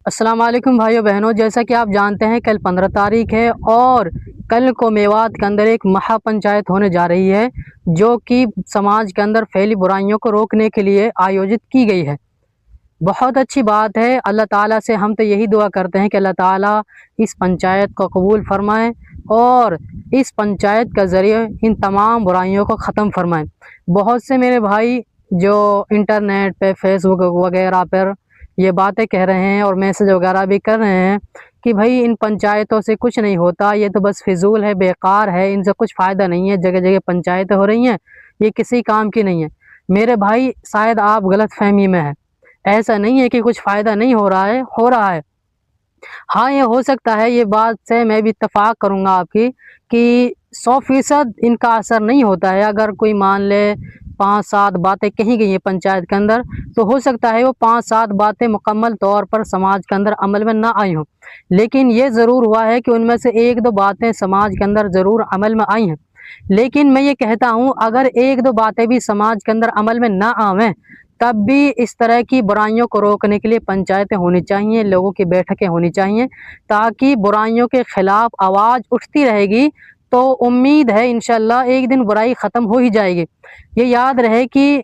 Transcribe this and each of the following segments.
अस्सलाम वालेकुम भाइयों बहनों, जैसा कि आप जानते हैं कल 15 तारीख है और कल को मेवात के अंदर एक महापंचायत होने जा रही है जो कि समाज के अंदर फैली बुराइयों को रोकने के लिए आयोजित की गई है। बहुत अच्छी बात है। अल्लाह ताला से हम तो यही दुआ करते हैं कि अल्लाह ताला इस पंचायत को कबूल फरमाए और इस पंचायत का ज़रिए इन तमाम बुराइयों को ख़त्म फरमाएँ। बहुत से मेरे भाई जो इंटरनेट पे फेसबुक वगैरह पर ये बातें कह रहे हैं और मैसेज वगैरह भी कर रहे हैं कि भाई इन पंचायतों से कुछ नहीं होता, ये तो बस फिजूल है, बेकार है, इनसे कुछ फ़ायदा नहीं है, जगह जगह पंचायतें हो रही हैं, ये किसी काम की नहीं है। मेरे भाई शायद आप गलत फहमी में हैं। ऐसा नहीं है कि कुछ फ़ायदा नहीं हो रहा है, हो रहा है। हाँ, ये हो सकता है, ये बात से मैं भी इत्तेफ़ाक करूँगा आपकी कि 100% इनका असर नहीं होता है। अगर कोई मान ले 5-7 बातें कही गई हैं पंचायत के अंदर, तो हो सकता है वो 5-7 बातें मुकम्मल तौर पर समाज के अंदर अमल में ना आई हों। लेकिन ये ज़रूर हुआ है कि उनमें से 1-2 बातें समाज के अंदर ज़रूर अमल में आई हैं। लेकिन मैं ये कहता हूँ, अगर 1-2 बातें भी समाज के अंदर अमल में ना आवें, तब भी इस तरह की बुराइयों को रोकने के लिए पंचायतें होनी चाहिए, लोगों की बैठकें होनी चाहिए, ताकि बुराइयों के ख़िलाफ़ आवाज़ उठती रहेगी। तो उम्मीद है इंशाअल्लाह एक दिन बुराई ख़त्म हो ही जाएगी। ये याद रहे कि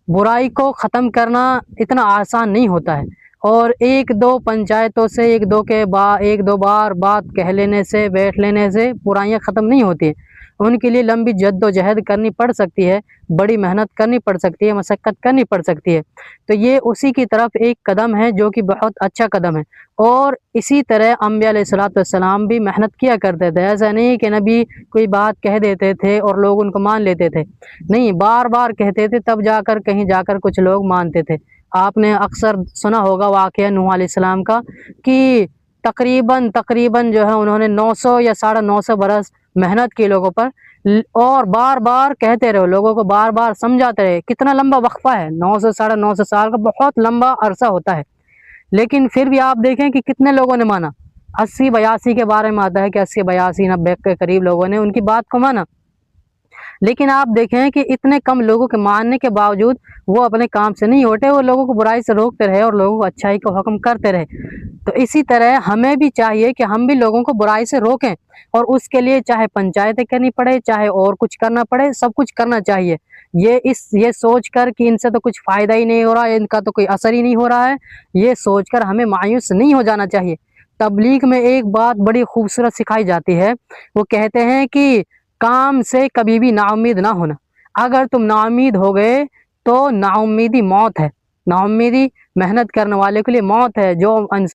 बुराई को ख़त्म करना इतना आसान नहीं होता है और 1-2 पंचायतों से 1-2 बार बात कह लेने से, बैठ लेने से बुराइयाँ ख़त्म नहीं होती हैं। उनके लिए लंबी जद्दोजहद करनी पड़ सकती है, बड़ी मेहनत करनी पड़ सकती है, मशक्क़त करनी पड़ सकती है। तो ये उसी की तरफ एक कदम है जो कि बहुत अच्छा कदम है और इसी तरह अम्बिया अलैहिस्सलातु वस्सलाम भी मेहनत किया करते थे। ऐसा नहीं कि नबी कोई बात कह देते थे और लोग उनको मान लेते थे। नहीं, बार-बार कहते थे तब जाकर कहीं जाकर कुछ लोग मानते थे। आपने अक्सर सुना होगा वाक़या नूह अलैहिस्सलाम का कि तकरीबन जो है उन्होंने 900 या 950 बरस मेहनत की लोगों पर और बार-बार कहते रहे, लोगों को बार-बार समझाते रहे। कितना लंबा वक़्फ़ा है, 900 950 साल का बहुत लंबा अरसा होता है। लेकिन फिर भी आप देखें कि कितने लोगों ने माना। 80-82 के बारे में आता है कि 80-82-90 के करीब लोगों ने उनकी बात को माना। लेकिन आप देखें कि इतने कम लोगों के मानने के बावजूद वो अपने काम से नहीं हटे, वो लोगों को बुराई से रोकते रहे और लोगों को अच्छाई का हुक्म करते रहे। तो इसी तरह हमें भी चाहिए कि हम भी लोगों को बुराई से रोकें और उसके लिए चाहे पंचायतें करनी पड़े, चाहे और कुछ करना पड़े, सब कुछ करना चाहिए। ये सोच कर कि इनसे तो कुछ फ़ायदा ही नहीं हो रहा है, इनका तो कोई असर ही नहीं हो रहा है, ये सोचकर हमें मायूस नहीं हो जाना चाहिए। तबलीग में एक बात बड़ी खूबसूरत सिखाई जाती है, वो कहते हैं कि काम से कभी भी नाउम्मीद ना होना। अगर तुम नाउम्मीद हो गए तो नाउम्मीदी मौत है। नाउम्मीदी मेहनत करने वाले के लिए मौत है। जो